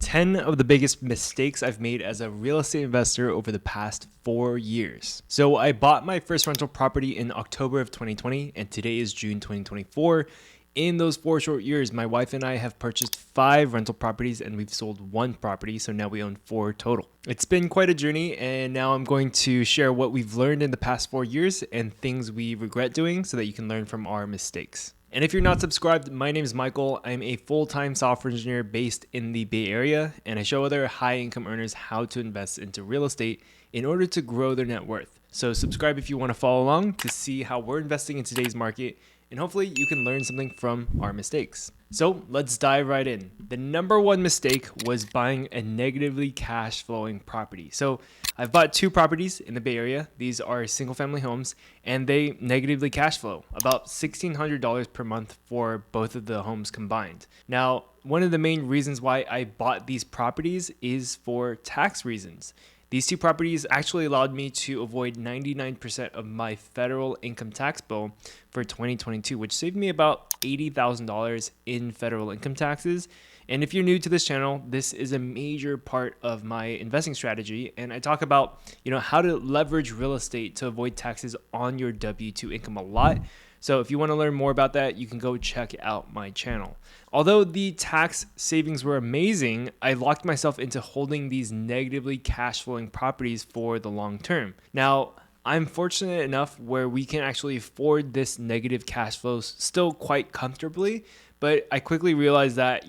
10 of the biggest mistakes I've made as a real estate investor over the past 4 years. So I bought my first rental property in October of 2020, and today is June 2024. In those 4 short years, my wife and I have purchased 5 rental properties and we've sold 1 property, so now we own 4 total. It's been quite a journey, and now I'm going to share what we've learned in the past 4 years and things we regret doing so that you can learn from our mistakes. And if you're not subscribed, my name is Michael. I'm a full-time software engineer based in the Bay Area, and I show other high-income earners how to invest into real estate in order to grow their net worth. So subscribe if you want to follow along to see how we're investing in today's market, and hopefully you can learn something from our mistakes. So let's dive right in. The number one mistake was buying a negatively cash flowing property. So I've bought 2 properties in the Bay Area. These are single family homes and they negatively cash flow, about $1,600 per month for both of the homes combined. Now, one of the main reasons why I bought these properties is for tax reasons. These 2 properties actually allowed me to avoid 99% of my federal income tax bill for 2022, which saved me about $80,000 in federal income taxes. And if you're new to this channel, this is a major part of my investing strategy. And I talk about, how to leverage real estate to avoid taxes on your W-2 income a lot. So if you want to learn more about that, you can go check out my channel. Although the tax savings were amazing, I locked myself into holding these negatively cash flowing properties for the long term. Now, I'm fortunate enough where we can actually afford this negative cash flows still quite comfortably, but I quickly realized that,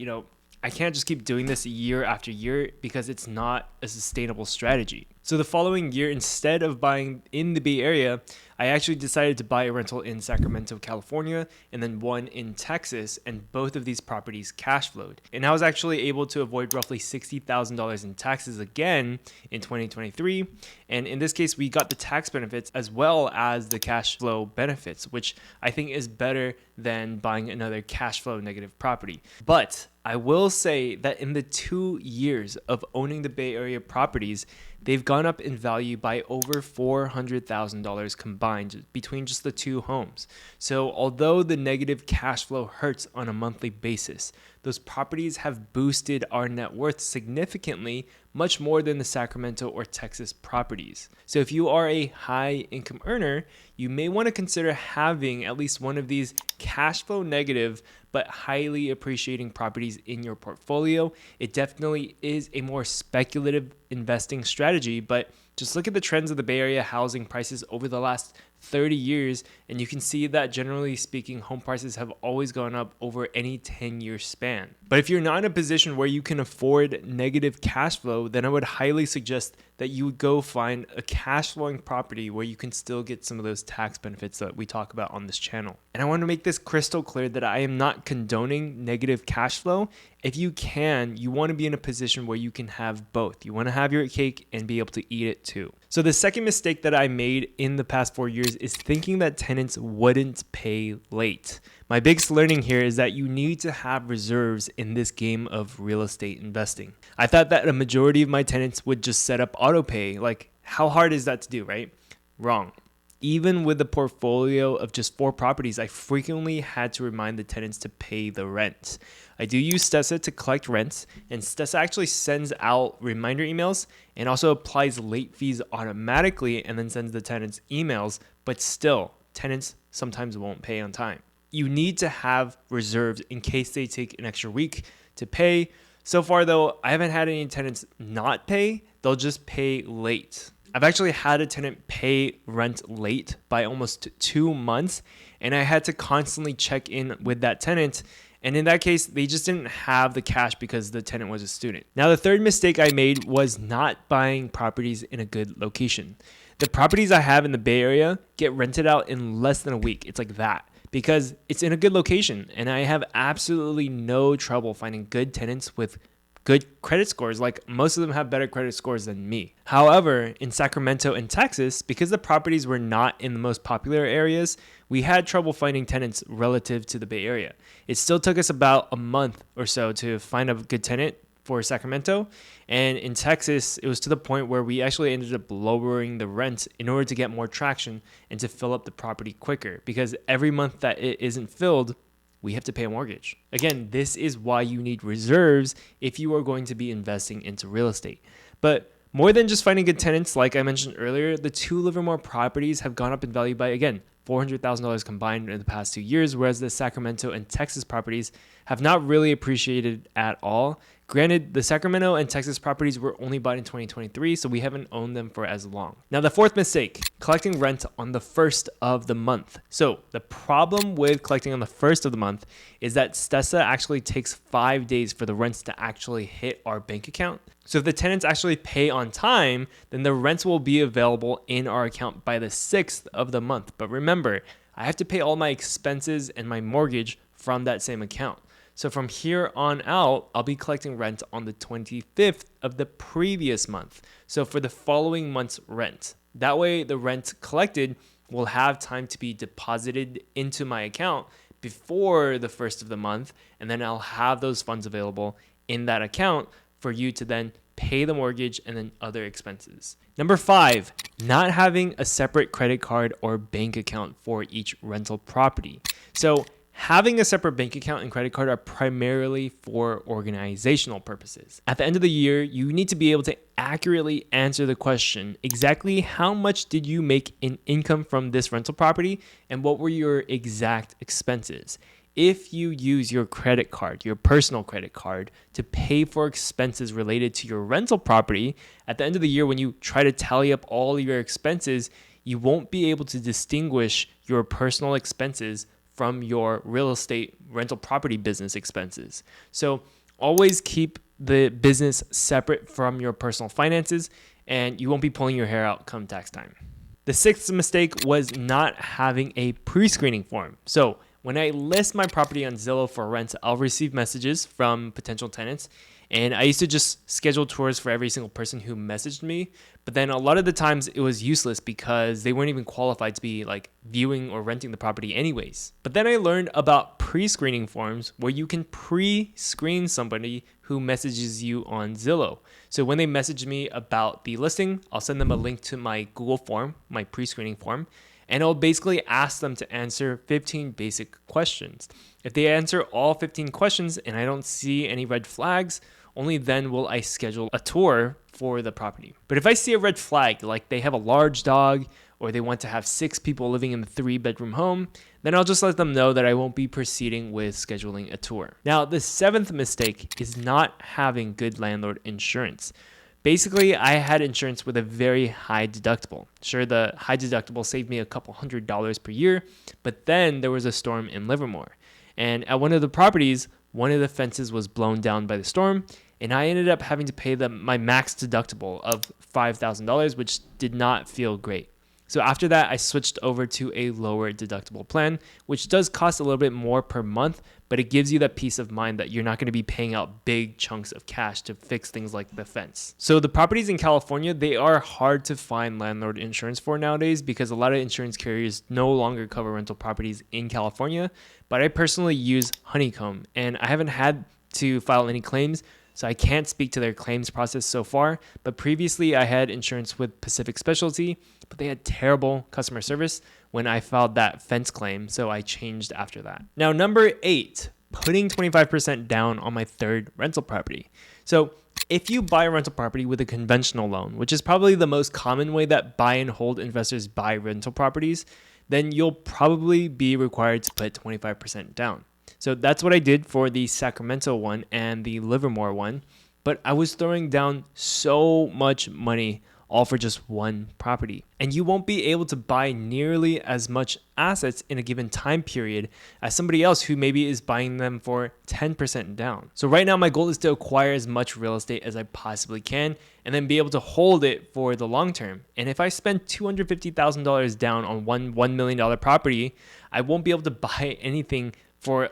I can't just keep doing this year after year because it's not a sustainable strategy. So the following year, instead of buying in the Bay Area, I actually decided to buy a rental in Sacramento, California, and then one in Texas, and both of these properties cash flowed. And I was actually able to avoid roughly $60,000 in taxes again in 2023. And in this case, we got the tax benefits as well as the cash flow benefits, which I think is better than buying another cash flow negative property. But I will say that in the 2 years of owning the Bay Area properties, they've gone up in value by over $400,000 combined between just the 2 homes. So although the negative cash flow hurts on a monthly basis, those properties have boosted our net worth significantly, much more than the Sacramento or Texas properties. So if you are a high income earner, you may want to consider having at least one of these cash flow negative but highly appreciating properties in your portfolio. It definitely is a more speculative investing strategy, but just look at the trends of the Bay Area housing prices over the last 30 years, and you can see that generally speaking, home prices have always gone up over any 10-year span. But if you're not in a position where you can afford negative cash flow, then I would highly suggest that you would go find a cash flowing property where you can still get some of those tax benefits that we talk about on this channel. And I want to make this crystal clear that I am not condoning negative cash flow. If you can, you want to be in a position where you can have both. You want to have your cake and be able to eat it too. So the second mistake that I made in the past 4 years is thinking that tenants wouldn't pay late. My biggest learning here is that you need to have reserves in this game of real estate investing. I thought that a majority of my tenants would just set up auto pay. Like, how hard is that to do, right? Wrong. Even with a portfolio of just 4 properties, I frequently had to remind the tenants to pay the rent. I do use Stessa to collect rents, and Stessa actually sends out reminder emails and also applies late fees automatically and then sends the tenants emails, but still, tenants sometimes won't pay on time. You need to have reserves in case they take an extra week to pay. So far though, I haven't had any tenants not pay, they'll just pay late. I've actually had a tenant pay rent late by almost 2 months, and I had to constantly check in with that tenant. And in that case, they just didn't have the cash because the tenant was a student. Now, the third mistake I made was not buying properties in a good location. The properties I have in the Bay Area get rented out in less than a week. It's like that because it's in a good location, and I have absolutely no trouble finding good tenants with good credit scores. Like, most of them have better credit scores than me. However, in Sacramento and Texas, because the properties were not in the most popular areas, we had trouble finding tenants relative to the Bay Area. It still took us about a month or so to find a good tenant for Sacramento. And in Texas, it was to the point where we actually ended up lowering the rent in order to get more traction and to fill up the property quicker, because every month that it isn't filled, we have to pay a mortgage. Again, this is why you need reserves if you are going to be investing into real estate. But more than just finding good tenants, like I mentioned earlier, the 2 Livermore properties have gone up in value by, again, $400,000 combined in the past 2 years, whereas the Sacramento and Texas properties have not really appreciated at all. Granted, the Sacramento and Texas properties were only bought in 2023, so we haven't owned them for as long. Now, the fourth mistake, collecting rent on the first of the month. So the problem with collecting on the first of the month is that Stessa actually takes 5 days for the rents to actually hit our bank account. So if the tenants actually pay on time, then the rents will be available in our account by the 6th of the month. But remember, I have to pay all my expenses and my mortgage from that same account. So from here on out, I'll be collecting rent on the 25th of the previous month. So for the following month's rent. That way the rent collected will have time to be deposited into my account before the first of the month. And then I'll have those funds available in that account for you to then pay the mortgage and then other expenses. Number 5, not having a separate credit card or bank account for each rental property. So having a separate bank account and credit card are primarily for organizational purposes. At the end of the year, you need to be able to accurately answer the question, exactly how much did you make in income from this rental property and what were your exact expenses? If you use your credit card, your personal credit card, to pay for expenses related to your rental property, at the end of the year, when you try to tally up all your expenses, you won't be able to distinguish your personal expenses from your real estate rental property business expenses. So always keep the business separate from your personal finances, and you won't be pulling your hair out come tax time. The 6th mistake was not having a pre-screening form. So when I list my property on Zillow for rent, I'll receive messages from potential tenants. And I used to just schedule tours for every single person who messaged me. But then a lot of the times it was useless because they weren't even qualified to be like viewing or renting the property anyways. But then I learned about pre-screening forms where you can pre-screen somebody who messages you on Zillow. So when they message me about the listing, I'll send them a link to my Google form, my pre-screening form. And I'll basically ask them to answer 15 basic questions. If they answer all 15 questions and I don't see any red flags, only then will I schedule a tour for the property. But if I see a red flag, like they have a large dog or they want to have 6 people living in the 3-bedroom home, then I'll just let them know that I won't be proceeding with scheduling a tour. Now, the 7th mistake is not having good landlord insurance. Basically, I had insurance with a very high deductible. Sure, the high deductible saved me a couple $100s per year, but then there was a storm in Livermore. And at one of the properties, one of the fences was blown down by the storm, and I ended up having to pay my max deductible of $5,000, which did not feel great. So after that, I switched over to a lower deductible plan, which does cost a little bit more per month, but it gives you that peace of mind that you're not going to be paying out big chunks of cash to fix things like the fence. So the properties in California, they are hard to find landlord insurance for nowadays because a lot of insurance carriers no longer cover rental properties in California. But I personally use Honeycomb, and I haven't had to file any claims, so I can't speak to their claims process so far. But previously, I had insurance with Pacific Specialty, but they had terrible customer service when I filed that fence claim, so I changed after that. Now, number 8, putting 25% down on my third rental property. So if you buy a rental property with a conventional loan, which is probably the most common way that buy and hold investors buy rental properties, then you'll probably be required to put 25% down. So that's what I did for the Sacramento one and the Livermore one, but I was throwing down so much money all for just one property. And you won't be able to buy nearly as much assets in a given time period as somebody else who maybe is buying them for 10% down. So right now my goal is to acquire as much real estate as I possibly can and then be able to hold it for the long term. And if I spend $250,000 down on one $1 million property, I won't be able to buy anything for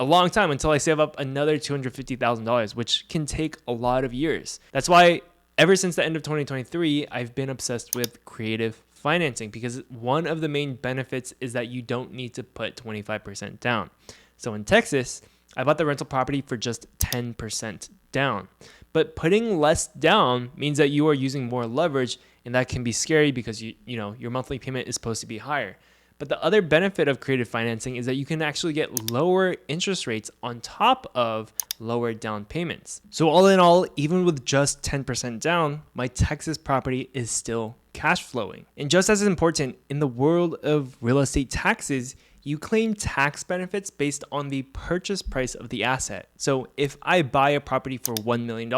a long time until I save up another $250,000, which can take a lot of years. That's why ever since the end of 2023, I've been obsessed with creative financing because one of the main benefits is that you don't need to put 25% down. So in Texas, I bought the rental property for just 10% down. But putting less down means that you are using more leverage, and that can be scary because you know your monthly payment is supposed to be higher. But the other benefit of creative financing is that you can actually get lower interest rates on top of lower down payments. So all in all, even with just 10% down, my Texas property is still cash flowing. And just as important, in the world of real estate taxes, you claim tax benefits based on the purchase price of the asset. So if I buy a property for $1 million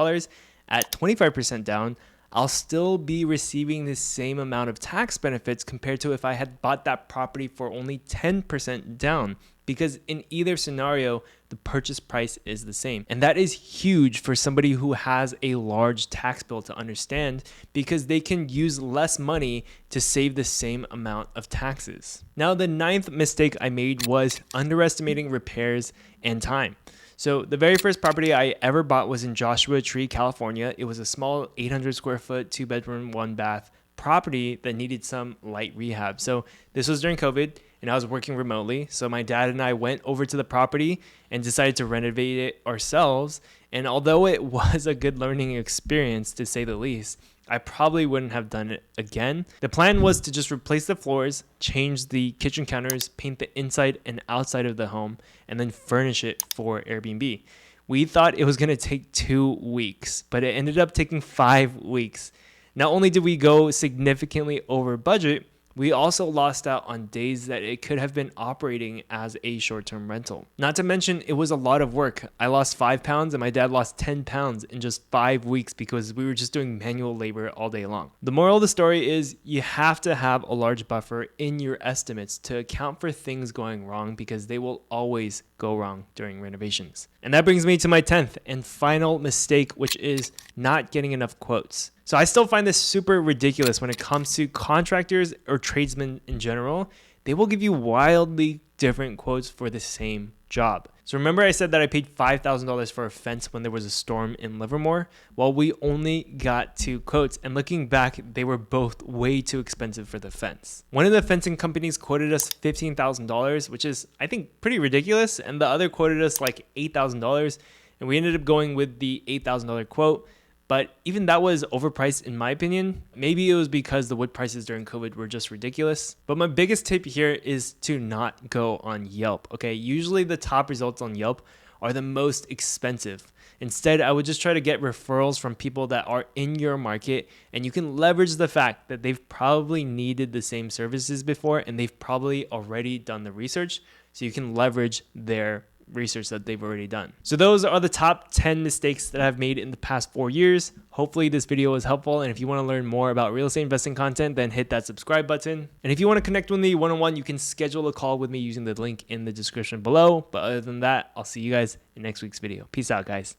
at 25% down, I'll still be receiving the same amount of tax benefits compared to if I had bought that property for only 10% down, because in either scenario, the purchase price is the same. And that is huge for somebody who has a large tax bill to understand, because they can use less money to save the same amount of taxes. Now, the ninth mistake I made was underestimating repairs and time. So the very first property I ever bought was in Joshua Tree, California. It was a small 800 square foot, 2-bedroom, 1-bath property that needed some light rehab. So this was during COVID and I was working remotely. So my dad and I went over to the property and decided to renovate it ourselves. And although it was a good learning experience, to say the least, I probably wouldn't have done it again. The plan was to just replace the floors, change the kitchen counters, paint the inside and outside of the home, and then furnish it for Airbnb. We thought it was going to take 2 weeks, but it ended up taking 5 weeks. Not only did we go significantly over budget, we also lost out on days that it could have been operating as a short-term rental. Not to mention, it was a lot of work. I lost 5 pounds and my dad lost 10 pounds in just 5 weeks because we were just doing manual labor all day long. The moral of the story is you have to have a large buffer in your estimates to account for things going wrong, because they will always go wrong during renovations. And that brings me to my 10th and final mistake, which is not getting enough quotes. So I still find this super ridiculous when it comes to contractors or tradesmen in general. They will give you wildly different quotes for the same job. So remember I said that I paid $5,000 for a fence when there was a storm in Livermore? Well, we only got 2 quotes, and looking back, they were both way too expensive for the fence. One of the fencing companies quoted us $15,000, which is, I think, pretty ridiculous, and the other quoted us like $8,000, and we ended up going with the $8,000 quote. But even that was overpriced in my opinion. Maybe it was because the wood prices during COVID were just ridiculous. But my biggest tip here is to not go on Yelp, okay? Usually the top results on Yelp are the most expensive. Instead, I would just try to get referrals from people that are in your market, and you can leverage the fact that they've probably needed the same services before and they've probably already done the research, so you can leverage their research that they've already done. So those are the top 10 mistakes that I've made in the past 4 years. Hopefully this video was helpful, and if you want to learn more about real estate investing content, then hit that subscribe button. And if you want to connect with me one-on-one, you can schedule a call with me using the link in the description below. But other than that, I'll see you guys in next week's video. Peace out, guys.